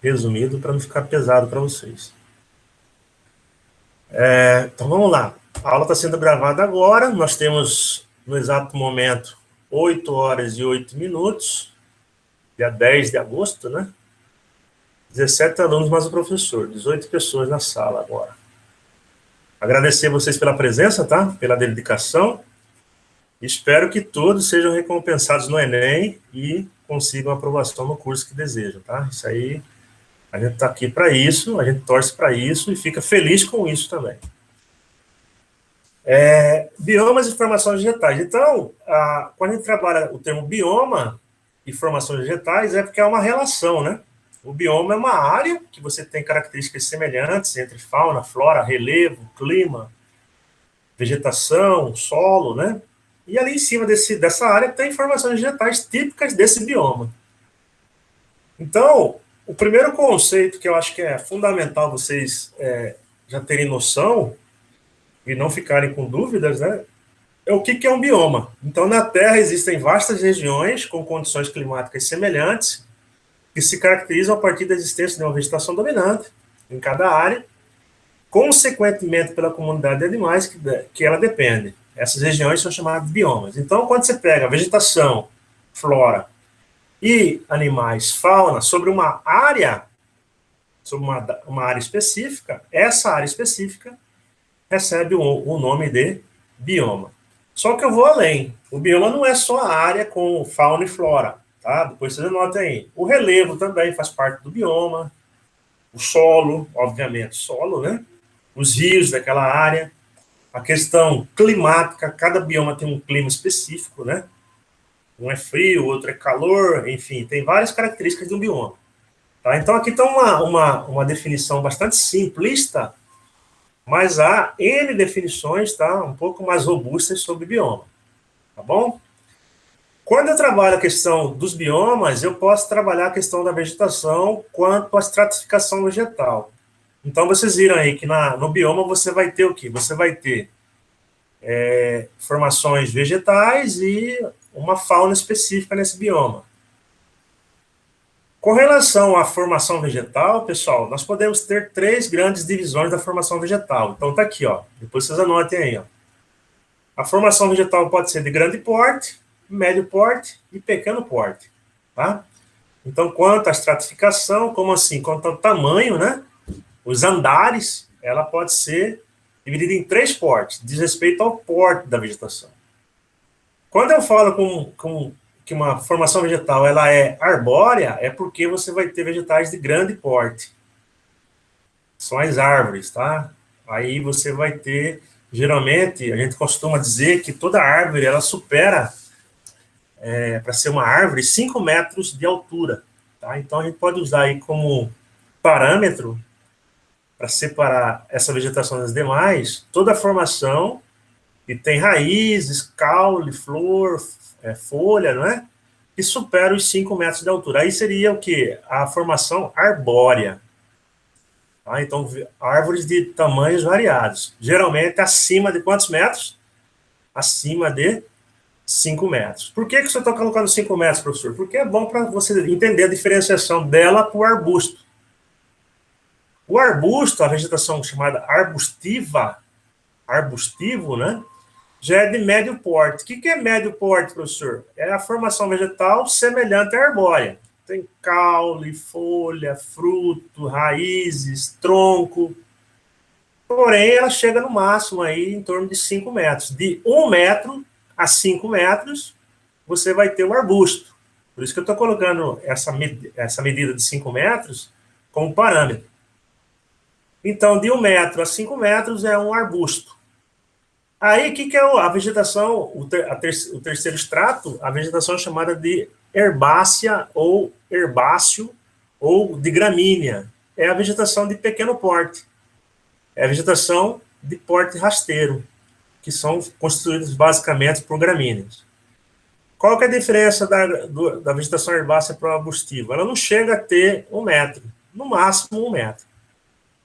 resumido para não ficar pesado para vocês. Então vamos lá. A aula está sendo gravada agora. Nós temos, no exato momento, 8 horas e 8 minutos, dia 10 de agosto, né? 17 alunos mais o professor, 18 pessoas na sala agora. Agradecer a vocês pela presença, tá? Pela dedicação. Espero que todos sejam recompensados no Enem e consigam aprovação no curso que desejam, tá? Isso aí, a gente está aqui para isso, a gente torce para isso e fica feliz com isso também. Biomas e formações vegetais. Então, quando a gente trabalha o termo bioma e formações vegetais, é porque é uma relação, né? O bioma é uma área que você tem características semelhantes entre fauna, flora, relevo, clima, vegetação, solo, né? E ali em cima dessa área tem informações vegetais típicas desse bioma. Então, o primeiro conceito que eu acho que é fundamental vocês já terem noção e não ficarem com dúvidas, né? É o que é um bioma. Então, na Terra existem vastas regiões com condições climáticas semelhantes que se caracterizam a partir da existência de uma vegetação dominante em cada área, consequentemente pela comunidade de animais que ela depende. Essas regiões são chamadas de biomas. Então, quando você pega a vegetação, flora e animais, fauna, sobre uma área, sobre uma área específica, essa área específica recebe o nome de bioma. Só que eu vou além. O bioma não é só a área com fauna e flora, tá? Depois vocês anotem aí. O relevo também faz parte do bioma, o solo, obviamente, solo, né? Os rios daquela área, a questão climática, cada bioma tem um clima específico, né? Um é frio, outro é calor, enfim, tem várias características de um bioma. Tá? Então, aqui está uma definição bastante simplista, mas há N definições, tá? Um pouco mais robustas sobre bioma, tá bom? Quando eu trabalho a questão dos biomas, eu posso trabalhar a questão da vegetação quanto à estratificação vegetal. Então, vocês viram aí que no bioma você vai ter o quê? Você vai ter formações vegetais e uma fauna específica nesse bioma. Com relação à formação vegetal, pessoal, nós podemos ter 3 grandes divisões da formação vegetal. Então, tá aqui, ó. Depois vocês anotem aí, ó. A formação vegetal pode ser de grande porte, médio porte e pequeno porte, tá? Então, quanto à estratificação, como assim? Quanto ao tamanho, né? Os andares, ela pode ser dividida em 3 portes, diz respeito ao porte da vegetação. Quando eu falo que uma formação vegetal ela é arbórea, é porque você vai ter vegetais de grande porte. São as árvores, tá? Aí você vai ter, geralmente, a gente costuma dizer que toda árvore, ela supera, para ser uma árvore, 5 metros de altura, tá? Então, a gente pode usar aí como parâmetro, para separar essa vegetação das demais, toda a formação que tem raízes, caule, flor, folha, não é? Que supera os 5 metros de altura. Aí seria o quê? A formação arbórea. Tá? Então, árvores de tamanhos variados. Geralmente acima de quantos metros? Acima de 5 metros. Por que você está colocando 5 metros, professor? Porque é bom para você entender a diferenciação dela para o arbusto. O arbusto, a vegetação chamada arbustiva, arbustivo, né? Já é de médio porte. O que é médio porte, professor? É a formação vegetal semelhante à arbórea. Tem caule, folha, fruto, raízes, tronco. Porém, ela chega no máximo aí em torno de 5 metros. De 1 metro a 5 metros, você vai ter o arbusto. Por isso que eu estou colocando essa medida de 5 metros como parâmetro. Então, de 1 metro a 5 metros é um arbusto. Aí, o que é a vegetação, o terceiro estrato? A vegetação é chamada de herbácea ou herbáceo ou de gramínea. É a vegetação de pequeno porte. É a vegetação de porte rasteiro, que são constituídas basicamente por gramíneas. Qual que é a diferença da vegetação herbácea para o arbustivo? Ela não chega a ter 1 metro, no máximo 1 metro.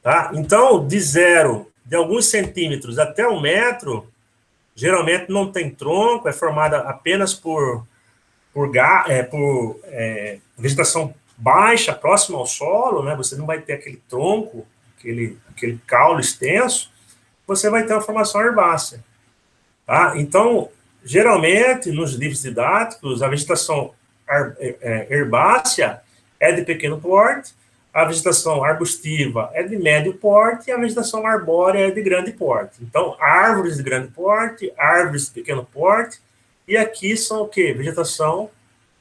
Tá? Então, de alguns centímetros até 1 metro, geralmente não tem tronco, é formada apenas por vegetação baixa, próxima ao solo, né, você não vai ter aquele tronco, aquele caule extenso, você vai ter uma formação herbácea. Tá? Então, geralmente, nos livros didáticos, a vegetação herbácea é de pequeno porte, a vegetação arbustiva é de médio porte e a vegetação arbórea é de grande porte. Então, árvores de grande porte, árvores de pequeno porte, e aqui são o quê? Vegetação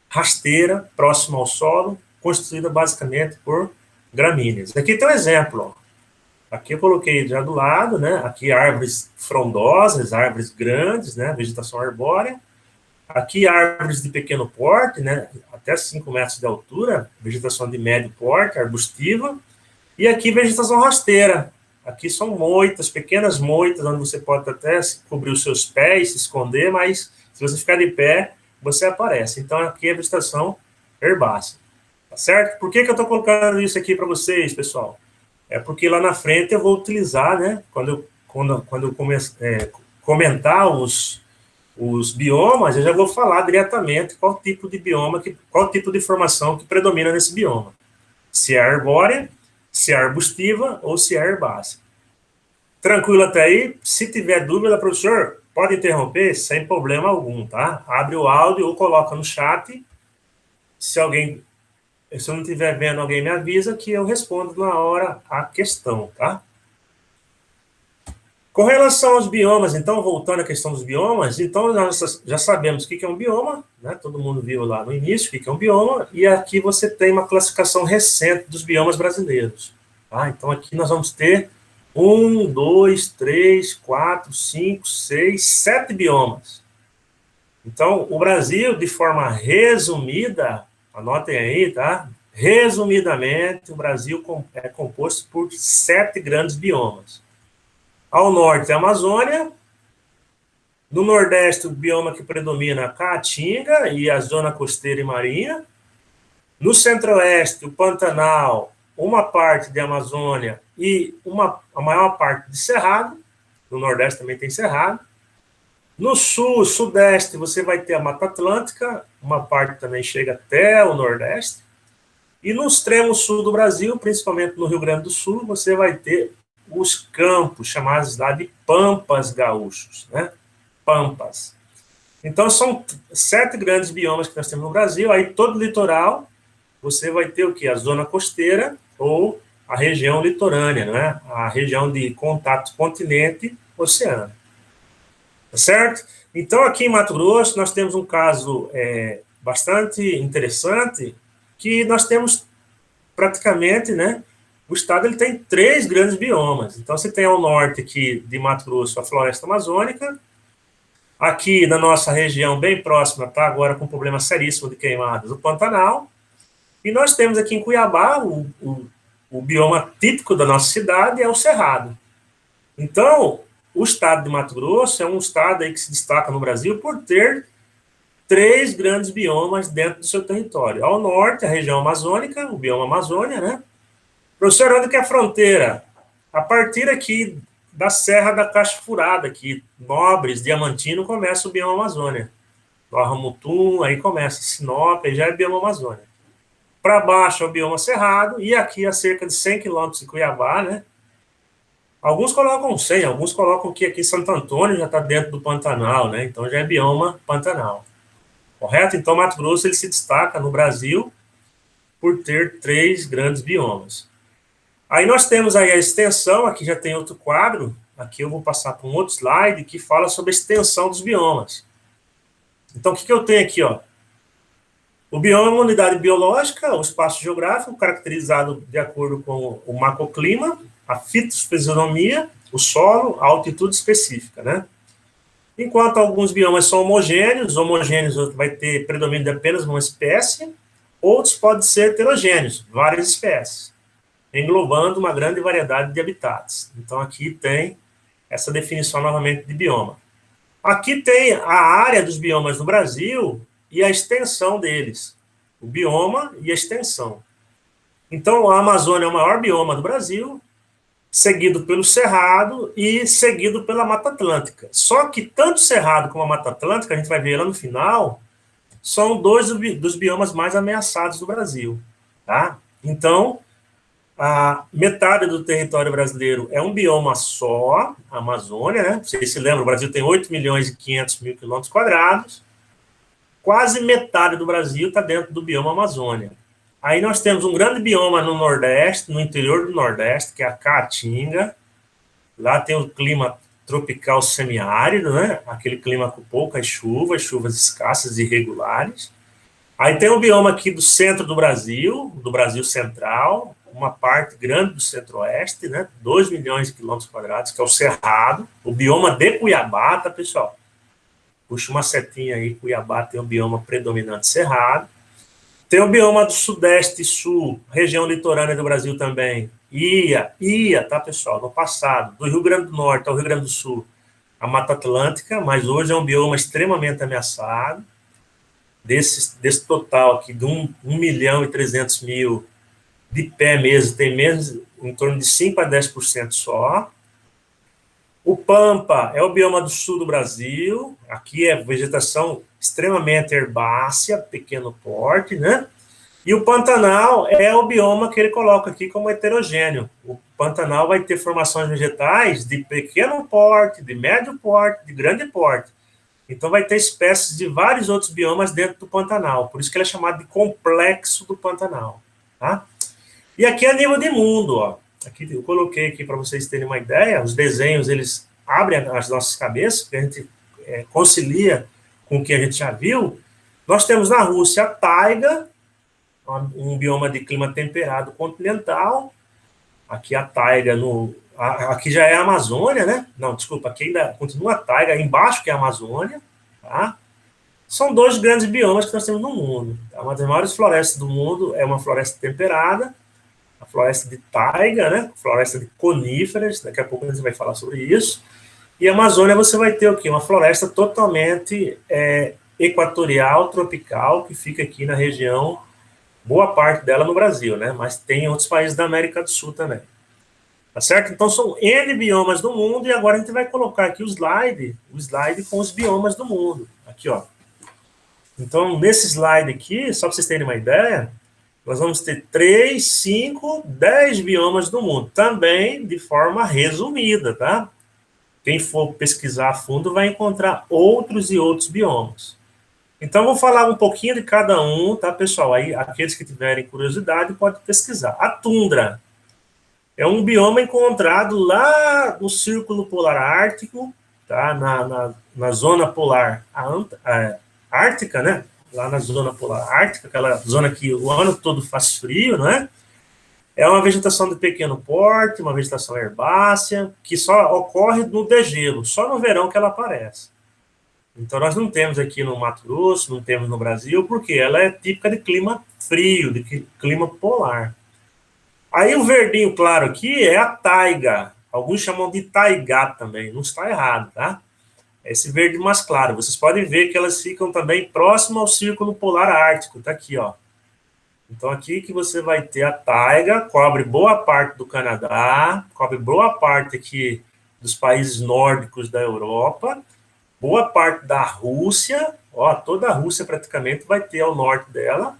rasteira, próxima ao solo, constituída basicamente por gramíneas. Aqui tem um exemplo, ó. Aqui eu coloquei já do lado, né? Aqui árvores frondosas, árvores grandes, né? Vegetação arbórea. Aqui árvores de pequeno porte, né? Até 5 metros de altura, vegetação de médio porte, arbustiva. E aqui vegetação rasteira. Aqui são moitas, pequenas moitas, onde você pode até cobrir os seus pés, se esconder, mas se você ficar de pé, você aparece. Então aqui é vegetação herbácea. Tá certo? Por que eu estou colocando isso aqui para vocês, pessoal? É porque lá na frente eu vou utilizar, né, quando eu comentar os biomas, eu já vou falar diretamente qual tipo de bioma, qual tipo de formação que predomina nesse bioma. Se é arbórea, se é arbustiva ou se é herbácea. Tranquilo até aí? Se tiver dúvida, professor, pode interromper sem problema algum, tá? Abre o áudio ou coloca no chat. Se eu não estiver vendo, alguém me avisa que eu respondo na hora a questão, tá? Com relação aos biomas, então, voltando à questão dos biomas, então nós já sabemos o que é um bioma, né? Todo mundo viu lá no início o que é um bioma, e aqui você tem uma classificação recente dos biomas brasileiros. Tá? Então, aqui nós vamos ter 1, 2, 3, 4, 5, 6, 7 biomas. Então, o Brasil, de forma resumida, anotem aí, tá? Resumidamente, o Brasil é composto por 7 grandes biomas. Ao norte, a Amazônia. No nordeste, o bioma que predomina é a Caatinga e a zona costeira e marinha. No centro-oeste, o Pantanal, uma parte de Amazônia e a maior parte de Cerrado. No nordeste também tem Cerrado. No sul, sudeste, você vai ter a Mata Atlântica, uma parte também chega até o nordeste. E no extremo sul do Brasil, principalmente no Rio Grande do Sul, você vai ter os campos, chamados lá de pampas gaúchos, né? Pampas. Então, são 7 grandes biomas que nós temos no Brasil. Aí, todo o litoral, você vai ter o quê? A zona costeira ou a região litorânea, né? A região de contato continente-oceano. Tá certo? Então, aqui em Mato Grosso, nós temos um caso bastante interessante, que nós temos praticamente, né, o estado ele tem 3 grandes biomas. Então, você tem ao norte aqui de Mato Grosso a floresta amazônica, aqui na nossa região bem próxima, está agora com um problema seríssimo de queimadas, o Pantanal, e nós temos aqui em Cuiabá, o bioma típico da nossa cidade é o Cerrado. Então, o estado de Mato Grosso é um estado aí que se destaca no Brasil por ter 3 grandes biomas dentro do seu território. Ao norte, a região amazônica, o bioma Amazônia, né? Professor, onde que é a fronteira? A partir aqui da Serra da Caixa Furada, aqui, Nobres, Diamantino, começa o bioma Amazônia. Barra Mutum, aí começa Sinop, aí já é bioma Amazônia. Para baixo é o bioma Cerrado, e aqui a cerca de 100 quilômetros de Cuiabá, né? Alguns colocam 100, alguns colocam que aqui Santo Antônio já está dentro do Pantanal, né? Então já é bioma Pantanal. Correto? Então Mato Grosso ele se destaca no Brasil por ter 3 grandes biomas. Aí nós temos aí a extensão, aqui já tem outro quadro, aqui eu vou passar para um outro slide que fala sobre a extensão dos biomas. Então o que eu tenho aqui, ó? O bioma é uma unidade biológica, o espaço geográfico, caracterizado de acordo com o macroclima, a fitosfisionomia, o solo, a altitude específica, né? Enquanto alguns biomas são homogêneos vai ter predomínio de apenas uma espécie, outros podem ser heterogêneos, várias espécies, englobando uma grande variedade de habitats. Então, aqui tem essa definição novamente de bioma. Aqui tem a área dos biomas no Brasil e a extensão deles, o bioma e a extensão. Então, a Amazônia é o maior bioma do Brasil, seguido pelo Cerrado e seguido pela Mata Atlântica. Só que tanto o Cerrado como a Mata Atlântica, a gente vai ver lá no final, são 2 dos biomas mais ameaçados do Brasil. tá? Então, a metade do território brasileiro é um bioma só, a Amazônia, né? Vocês se lembram, o Brasil tem 8 milhões e 500 mil quilômetros quadrados, quase metade do Brasil está dentro do bioma Amazônia. Aí nós temos um grande bioma no Nordeste, no interior do Nordeste, que é a Caatinga. Lá tem o clima tropical semiárido, né? Aquele clima com poucas chuvas escassas e irregulares. Aí tem o bioma aqui do centro do Brasil central, uma parte grande do centro-oeste, né? 2 milhões de quilômetros quadrados, que é o Cerrado, o bioma de Cuiabá, tá, pessoal? Puxa uma setinha aí, Cuiabá tem um bioma predominante cerrado. Tem o bioma do Sudeste e Sul, região litorânea do Brasil também. Tá, pessoal? No passado, do Rio Grande do Norte ao Rio Grande do Sul, a Mata Atlântica, mas hoje é um bioma extremamente ameaçado. Desse total aqui, de 1 milhão e 300 mil de pé mesmo, tem menos, em torno de 5 a 10% só. O Pampa é o bioma do sul do Brasil, aqui é vegetação extremamente herbácea, pequeno porte, né? E o Pantanal é o bioma que ele coloca aqui como heterogêneo. O Pantanal vai ter formações vegetais de pequeno porte, de médio porte, de grande porte. Então vai ter espécies de vários outros biomas dentro do Pantanal, por isso que ele é chamado de complexo do Pantanal, tá? E aqui é nível de mundo, ó. Aqui eu coloquei aqui para vocês terem uma ideia, os desenhos, eles abrem as nossas cabeças, que a gente concilia com o que a gente já viu. Nós temos na Rússia a taiga, um bioma de clima temperado continental. Aqui a taiga, aqui já é a Amazônia, né? Não, desculpa, aqui ainda continua a taiga, embaixo que é a Amazônia, tá? São 2 grandes biomas que nós temos no mundo. Tá? Uma das maiores florestas do mundo é uma floresta temperada, a floresta de taiga, né? Floresta de coníferas, daqui a pouco a gente vai falar sobre isso. E a Amazônia você vai ter o quê? Uma floresta totalmente equatorial, tropical, que fica aqui na região, boa parte dela no Brasil, né? Mas tem em outros países da América do Sul também. Tá certo? Então são N biomas do mundo, e agora a gente vai colocar aqui o slide com os biomas do mundo. Aqui, ó. Então, nesse slide aqui, só para vocês terem uma ideia, nós vamos ter 3, 5, 10 biomas do mundo, também de forma resumida, tá? Quem for pesquisar a fundo vai encontrar outros e outros biomas. Então, vou falar um pouquinho de cada um, tá, pessoal? Aí, aqueles que tiverem curiosidade, podem pesquisar. A tundra é um bioma encontrado lá no Círculo Polar Ártico, tá? Na zona polar ártica, né? Lá na zona polar ártica, aquela zona que o ano todo faz frio, não é? É uma vegetação de pequeno porte, uma vegetação herbácea, que só ocorre no degelo, só no verão que ela aparece. Então, nós não temos aqui no Mato Grosso, não temos no Brasil, porque ela é típica de clima frio, de clima polar. Aí, o verdinho claro aqui é a taiga. Alguns chamam de taigá também, não está errado, tá? Esse verde mais claro. Vocês podem ver que elas ficam também próximo ao Círculo Polar Ártico, tá aqui, ó. Então, aqui que você vai ter a taiga, cobre boa parte do Canadá, cobre boa parte aqui dos países nórdicos da Europa, boa parte da Rússia, ó, toda a Rússia praticamente vai ter ao norte dela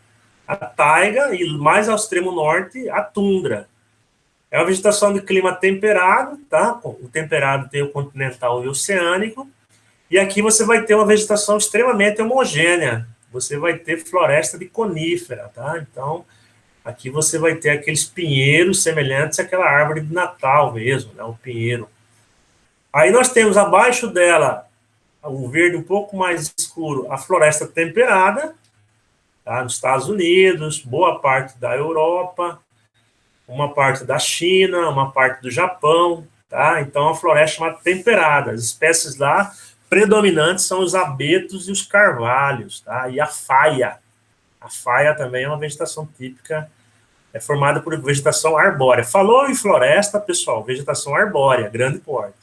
a taiga, e mais ao extremo norte a tundra. É uma vegetação de clima temperado, tá? O temperado tem o continental e o oceânico, e aqui você vai ter uma vegetação extremamente homogênea. Você vai ter floresta de conífera, tá? Então, aqui você vai ter aqueles pinheiros semelhantes àquela árvore de Natal mesmo, né? O pinheiro. Aí nós temos abaixo dela, o verde um pouco mais escuro, a floresta temperada, tá? Nos Estados Unidos, boa parte da Europa, uma parte da China, uma parte do Japão, tá? Então, a floresta chamada temperada. As espécies lá predominantes são os abetos e os carvalhos, tá? E a faia. A faia também é uma vegetação típica, é formada por vegetação arbórea. Falou em floresta, pessoal, vegetação arbórea, grande porte.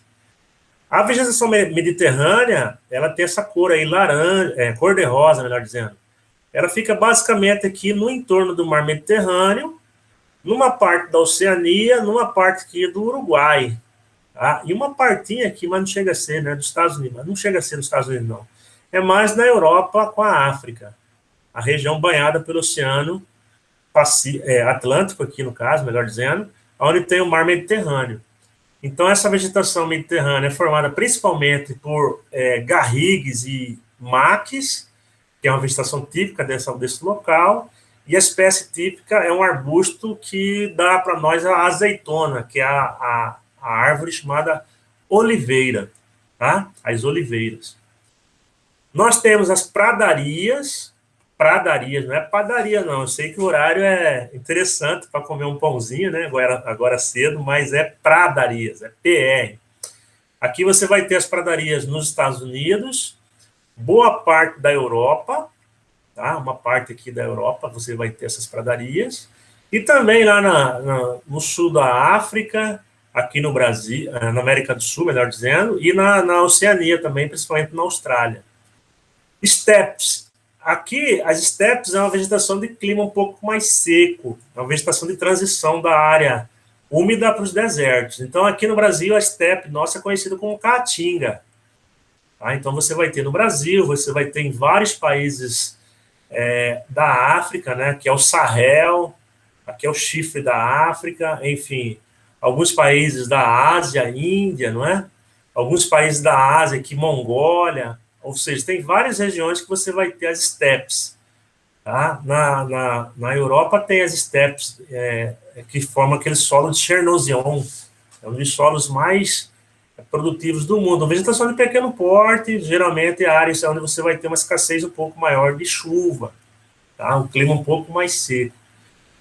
A vegetação mediterrânea, ela tem essa cor aí, laranja, cor-de-rosa, melhor dizendo. Ela fica basicamente aqui no entorno do mar Mediterrâneo, numa parte da Oceania, numa parte aqui do Uruguai. Tá? E uma partinha aqui, mas não chega a ser, né, dos Estados Unidos, mas não chega a ser dos Estados Unidos, não. É mais na Europa com a África, a região banhada pelo Oceano Atlântico aqui no caso, melhor dizendo, onde tem o mar Mediterrâneo. Então, essa vegetação mediterrânea é formada principalmente por garrigues e maques, que é uma vegetação típica desse local, e a espécie típica é um arbusto que dá para nós a azeitona, que é a árvore chamada oliveira, tá? As oliveiras. Nós temos as pradarias, não é padaria não, eu sei que o horário é interessante para comer um pãozinho, né, agora cedo, mas é pradarias, é PR. Aqui você vai ter as pradarias nos Estados Unidos, boa parte da Europa, tá? Uma parte aqui da Europa você vai ter essas pradarias, e também lá no sul da África, aqui no Brasil, na América do Sul, melhor dizendo, e na Oceania também, principalmente na Austrália. Steppes. Aqui, as steppes é uma vegetação de clima um pouco mais seco, é uma vegetação de transição da área úmida para os desertos. Então, aqui no Brasil, a steppe nossa é conhecida como caatinga. Tá? Então, você vai ter no Brasil, você vai ter em vários países da África, né, que é o Sahel, aqui é o chifre da África, enfim, alguns países da Ásia, Índia, não é? Alguns países da Ásia, aqui Mongólia, ou seja, tem várias regiões que você vai ter as steppes. Tá? Na Europa tem as steppes, que formam aquele solo de Chernozem, é um dos solos mais produtivos do mundo. Vegetação de pequeno porte, geralmente áreas onde você vai ter uma escassez um pouco maior de chuva, tá? Um clima um pouco mais seco.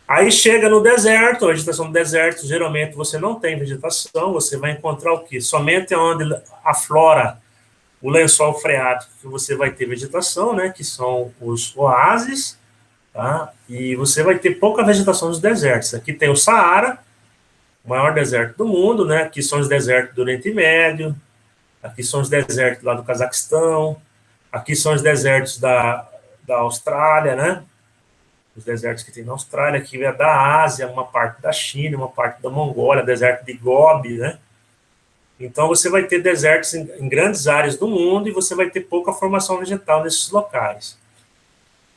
Aí chega no deserto, a vegetação do deserto, geralmente você não tem vegetação, você vai encontrar o quê? Somente onde aflora o lençol freático, que você vai ter vegetação, né, que são os oásis, tá? E você vai ter pouca vegetação nos desertos. Aqui tem o Saara, o maior deserto do mundo, né? Aqui são os desertos do Oriente Médio, aqui são os desertos lá do Cazaquistão, aqui são os desertos da Austrália, né? Os desertos que tem na Austrália, aqui é da Ásia, uma parte da China, uma parte da Mongólia, deserto de Gobi, né? Então, você vai ter desertos em grandes áreas do mundo e você vai ter pouca formação vegetal nesses locais.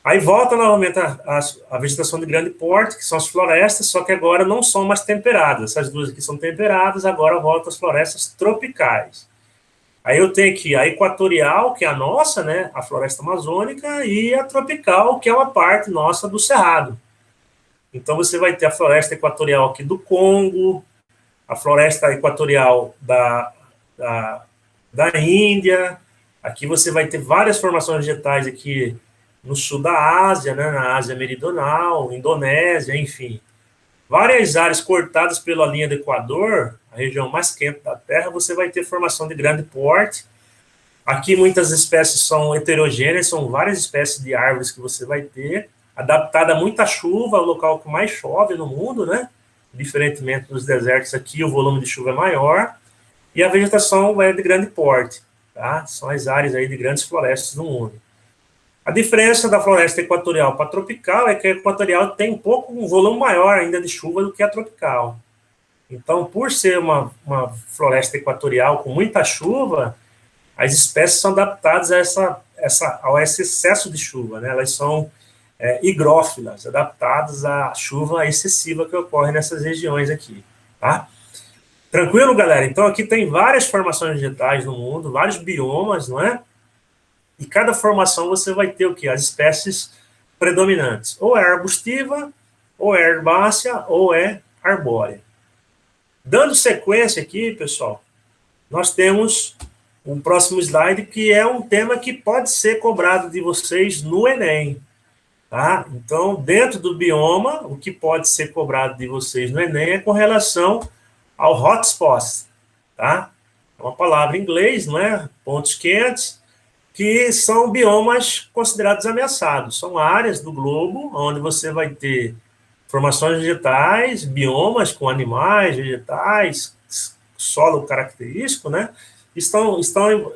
Aí volta novamente a vegetação de grande porte, que são as florestas, só que agora não são mais temperadas. Essas duas aqui são temperadas, agora voltam as florestas tropicais. Aí eu tenho aqui a equatorial, que é a nossa, né, a floresta amazônica, e a tropical, que é uma parte nossa do Cerrado. Então, você vai ter a floresta equatorial aqui do Congo, a floresta equatorial da Índia. Aqui você vai ter várias formações vegetais aqui no sul da Ásia, né, na Ásia Meridional, Indonésia, enfim. Várias áreas cortadas pela linha do Equador, a região mais quente da Terra, você vai ter formação de grande porte. Aqui muitas espécies são heterogêneas, são várias espécies de árvores que você vai ter, adaptada a muita chuva, é o local que mais chove no mundo, né? Diferentemente dos desertos aqui, o volume de chuva é maior, e a vegetação é de grande porte, tá? São as áreas aí de grandes florestas no mundo. A diferença da floresta equatorial para a tropical é que a equatorial tem um volume maior ainda de chuva do que a tropical. Então, por ser uma floresta equatorial com muita chuva, as espécies são adaptadas ao esse excesso de chuva, né? Elas são higrófilas, adaptadas à chuva excessiva que ocorre nessas regiões aqui, tá? Tranquilo, galera? Então, aqui tem várias formações vegetais no mundo, vários biomas, não é? E cada formação você vai ter o quê? As espécies predominantes. Ou é arbustiva, ou é herbácea, ou é arbórea. Dando sequência aqui, pessoal, nós temos um próximo slide, que é um tema que pode ser cobrado de vocês no Enem. Tá? Então, dentro do bioma, o que pode ser cobrado de vocês no Enem é com relação ao hotspots, tá? É uma palavra em inglês, não é? Pontos quentes, que são biomas considerados ameaçados. São áreas do globo onde você vai ter formações vegetais, biomas com animais, vegetais, solo característico, né? Estão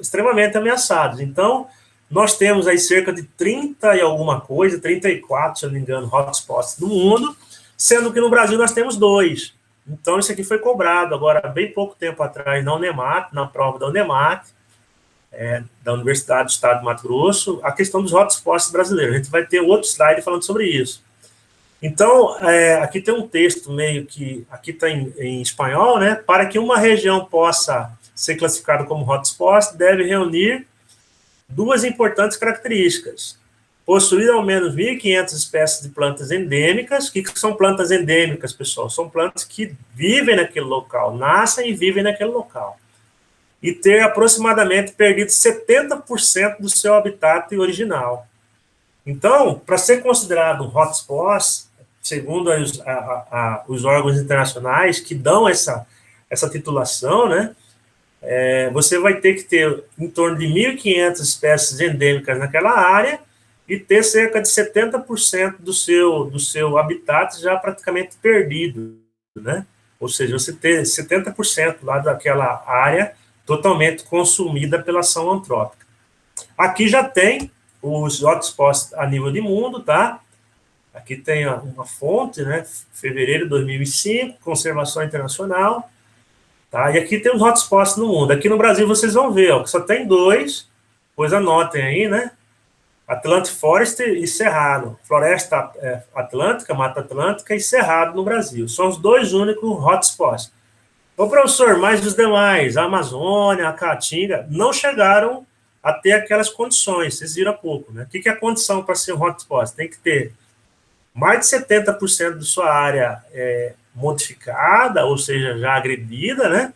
extremamente ameaçados. Então, nós temos aí cerca de 30 e alguma coisa, 34, se eu não me engano, hotspots no mundo, sendo que no Brasil nós temos 2. Então, isso aqui foi cobrado agora, bem pouco tempo atrás, na Unemat, na prova da Unemat, da Universidade do Estado de Mato Grosso, a questão dos hotspots brasileiros. A gente vai ter outro slide falando sobre isso. Então, aqui tem um texto meio que, aqui está em espanhol, né? Para que uma região possa ser classificada como hotspot, deve reunir duas importantes características. Possuir ao menos 1.500 espécies de plantas endêmicas. O que são plantas endêmicas, pessoal? São plantas que vivem naquele local, nascem e vivem naquele local. E ter aproximadamente perdido 70% do seu habitat original. Então, para ser considerado um hotspot, segundo os órgãos internacionais que dão essa titulação, né, você vai ter que ter em torno de 1.500 espécies endêmicas naquela área e ter cerca de 70% do seu habitat já praticamente perdido, né? Ou seja, você ter 70% lá daquela área totalmente consumida pela ação antrópica. Aqui já tem os hotspots a nível de mundo, tá? Aqui tem uma fonte, né? Fevereiro de 2005, Conservação Internacional, tá? E aqui tem os hotspots no mundo. Aqui no Brasil vocês vão ver, ó, que só tem dois, pois anotem aí, né? Atlantic Forest e Cerrado. Floresta Atlântica, Mata Atlântica e Cerrado no Brasil. São os dois únicos hotspots. Ô, professor, mas os demais, a Amazônia, a Caatinga, não chegaram a ter aquelas condições, vocês viram há pouco, né? O que é a condição para ser um hotspot? Tem que ter mais de 70% de sua área modificada, ou seja, já agredida, né?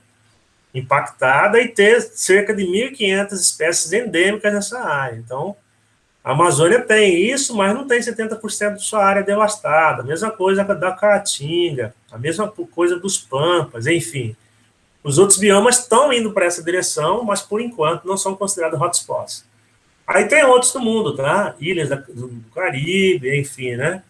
Impactada, e ter cerca de 1.500 espécies endêmicas nessa área. Então, a Amazônia tem isso, mas não tem 70% de sua área devastada. A mesma coisa da Caatinga, a mesma coisa dos Pampas, enfim. Os outros biomas estão indo para essa direção, mas por enquanto não são considerados hotspots. Aí tem outros do mundo, tá? Ilhas do Caribe, enfim, né?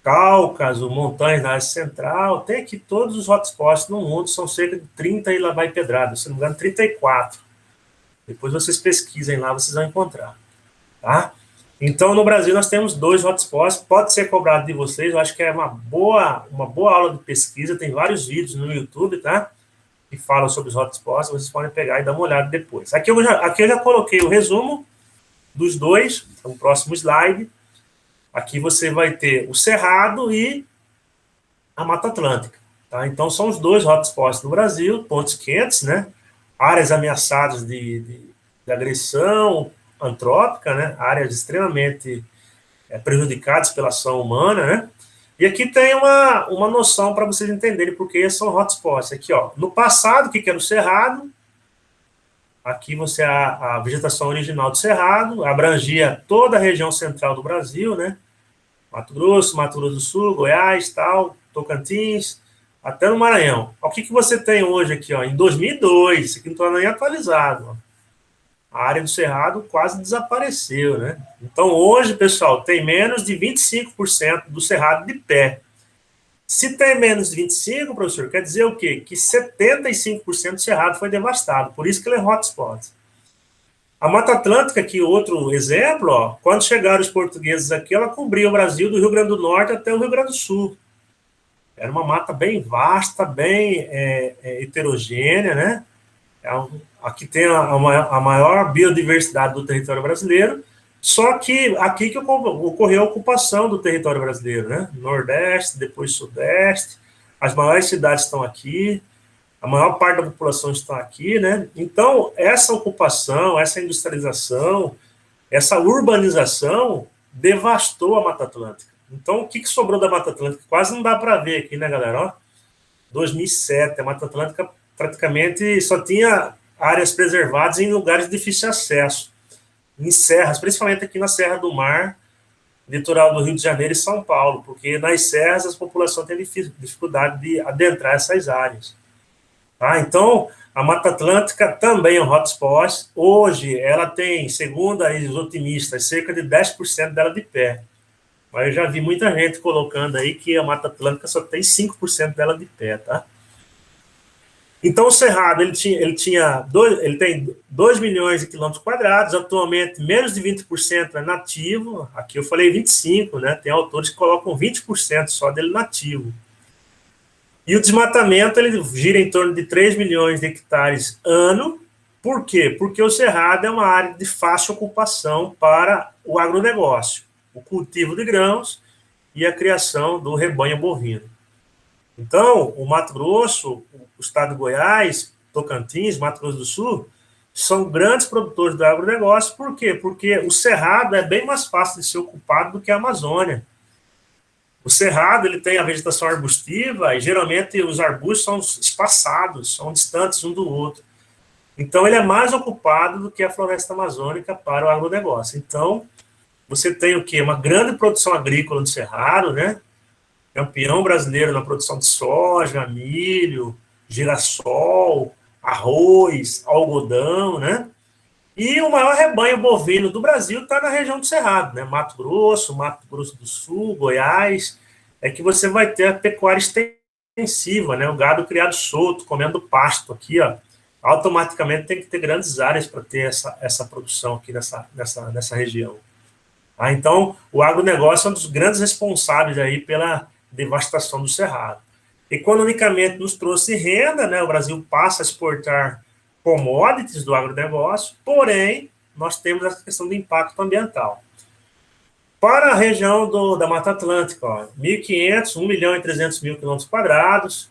Cáucaso, montanhas da Ásia Central, tem aqui todos os hotspots no mundo, são cerca de 30 e lá vai pedrada, se não me engano, 34. Depois vocês pesquisem lá, vocês vão encontrar, tá? Então, no Brasil, nós temos 2 hotspots, pode ser cobrado de vocês, eu acho que é uma boa aula de pesquisa, tem vários vídeos no YouTube, tá? Que falam sobre os hotspots, vocês podem pegar e dar uma olhada depois. Aqui eu já coloquei o resumo dos dois, no próximo slide. Aqui você vai ter o Cerrado e a Mata Atlântica, tá? Então, são os 2 hotspots no Brasil, pontos quentes, né? Áreas ameaçadas de agressão antrópica, né? Áreas extremamente prejudicadas pela ação humana, né? E aqui tem uma noção para vocês entenderem porque são hotspots. Aqui, ó, no passado, o que era o Cerrado? Aqui você a vegetação original do Cerrado, abrangia toda a região central do Brasil, né? Mato Grosso do Sul, Goiás, tal, Tocantins, até no Maranhão. O que você tem hoje aqui, ó? Em 2002, isso aqui não está nem atualizado, ó. A área do Cerrado quase desapareceu, né? Então, hoje, pessoal, tem menos de 25% do Cerrado de pé. Se tem menos de 25%, professor, quer dizer o quê? Que 75% do Cerrado foi devastado, por isso que ele é hotspot. A Mata Atlântica, aqui outro exemplo, ó, quando chegaram os portugueses aqui, ela cobria o Brasil do Rio Grande do Norte até o Rio Grande do Sul. Era uma mata bem vasta, bem heterogênea, né? Aqui tem a maior biodiversidade do território brasileiro, só que aqui que ocorreu a ocupação do território brasileiro, né? Nordeste, depois Sudeste, as maiores cidades estão aqui, a maior parte da população está aqui, né? Então, essa ocupação, essa industrialização, essa urbanização devastou a Mata Atlântica. Então, o que sobrou da Mata Atlântica? Quase não dá para ver aqui, né, galera? Ó, 2007, a Mata Atlântica praticamente só tinha áreas preservadas em lugares de difícil acesso, em serras, principalmente aqui na Serra do Mar, litoral do Rio de Janeiro e São Paulo, porque nas serras a população tem dificuldade de adentrar essas áreas. Tá? Então, a Mata Atlântica também é um hotspot. Hoje, ela tem, segundo os otimistas, cerca de 10% dela de pé. Mas eu já vi muita gente colocando aí que a Mata Atlântica só tem 5% dela de pé, tá? Então, o Cerrado, ele tem 2 milhões de quilômetros quadrados, atualmente menos de 20% é nativo, aqui eu falei 25%, né? Tem autores que colocam 20% só dele nativo. E o desmatamento, ele gira em torno de 3 milhões de hectares ano. Por quê? Porque o Cerrado é uma área de fácil ocupação para o agronegócio, o cultivo de grãos e a criação do rebanho bovino. Então, o Mato Grosso, o estado de Goiás, Tocantins, Mato Grosso do Sul, são grandes produtores do agronegócio. Por quê? Porque o Cerrado é bem mais fácil de ser ocupado do que a Amazônia. O Cerrado, ele tem a vegetação arbustiva e, geralmente, os arbustos são espaçados, são distantes um do outro. Então, ele é mais ocupado do que a floresta amazônica para o agronegócio. Então, você tem o quê? Uma grande produção agrícola no Cerrado, né? Campeão brasileiro na produção de soja, milho, girassol, arroz, algodão, né? E o maior rebanho bovino do Brasil está na região do Cerrado, né? Mato Grosso do Sul, Goiás, é que você vai ter a pecuária extensiva, né? O gado criado solto, comendo pasto aqui, ó. Automaticamente tem que ter grandes áreas para ter essa produção aqui nessa região. Ah, então, o agronegócio é um dos grandes responsáveis aí pela devastação do Cerrado. Economicamente nos trouxe renda, né? O Brasil passa a exportar commodities do agronegócio, porém, nós temos essa questão do impacto ambiental. Para a região da Mata Atlântica, 1.500, 1.300.000 km²,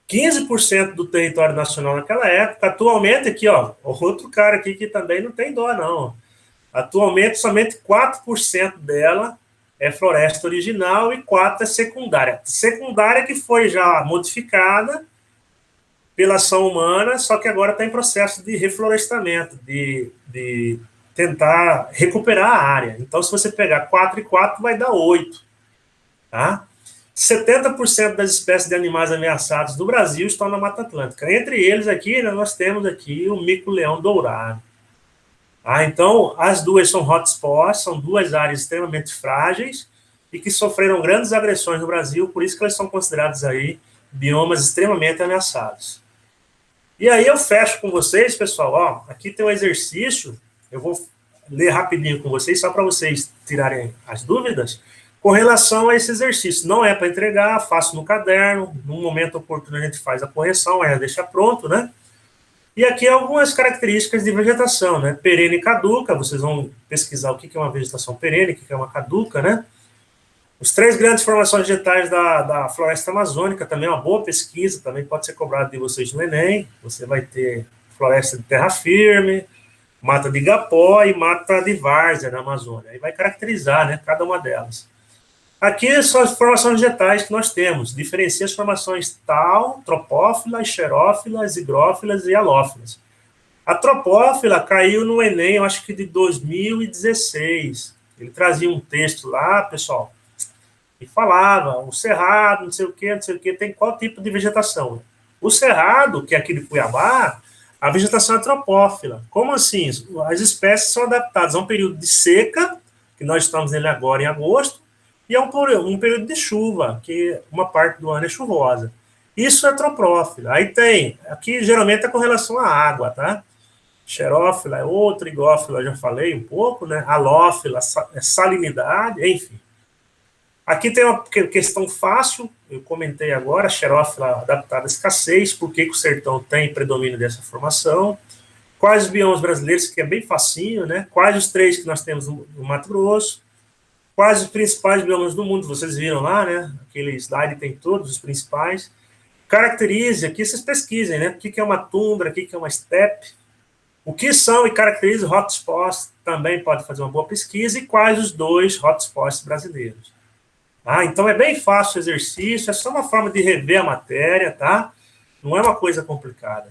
15% do território nacional naquela época. Atualmente, aqui, ó, outro cara aqui que também não tem dó, não. Atualmente, somente 4% dela é floresta original e 4% é secundária. Secundária que foi já modificada pela ação humana, só que agora está em processo de reflorestamento, de tentar recuperar a área. Então, se você pegar 4 e 4, vai dar 8. Tá? 70% das espécies de animais ameaçados do Brasil estão na Mata Atlântica. Entre eles, aqui, nós temos aqui o mico-leão dourado. Então, as duas são hotspots, são duas áreas extremamente frágeis e que sofreram grandes agressões no Brasil, por isso que elas são consideradas aí biomas extremamente ameaçados. E aí eu fecho com vocês, pessoal, ó, aqui tem um exercício, eu vou ler rapidinho com vocês, só para vocês tirarem as dúvidas, com relação a esse exercício. Não é para entregar, faço no caderno, no momento oportuno a gente faz a correção, aí deixa pronto, né? E aqui algumas características de vegetação, né? Perene e caduca, vocês vão pesquisar o que é uma vegetação perene, o que é uma caduca, né? Os 3 grandes formações vegetais da floresta amazônica, também é uma boa pesquisa, também pode ser cobrado de vocês no Enem. Você vai ter floresta de terra firme, mata de igapó e mata de várzea na Amazônia. Aí vai caracterizar, né, cada uma delas. Aqui são as formações vegetais que nós temos. Diferencia as formações tal, tropófilas, xerófilas, higrófilas e halófilas. A tropófila caiu no Enem, eu acho que de 2016. Ele trazia um texto lá, pessoal, e falava, o cerrado, não sei o que, tem qual tipo de vegetação. O cerrado, que é aqui de Cuiabá, a vegetação é tropófila. Como assim? As espécies são adaptadas a um período de seca, que nós estamos nele agora em agosto, e é um período de chuva, que uma parte do ano é chuvosa. Isso é tropófila. Aí tem, aqui geralmente é com relação à água, tá? Xerófila é outra, higófila já falei um pouco, né? Halófila é salinidade, enfim. Aqui tem uma questão fácil, eu comentei agora, xerófila adaptada à escassez, por que o sertão tem predomínio dessa formação, quais os biomas brasileiros, que é bem facinho, né? Quais os 3 que nós temos no Mato Grosso, quais os principais biomas do mundo, vocês viram lá, né? Aquele slide tem todos os principais. Caracterize, aqui vocês pesquisem, né? O que é uma tundra, o que é uma steppe, o que são e caracteriza hotspots, também pode fazer uma boa pesquisa, e quais os 2 hotspots brasileiros. Então é bem fácil o exercício, é só uma forma de rever a matéria, tá? Não é uma coisa complicada.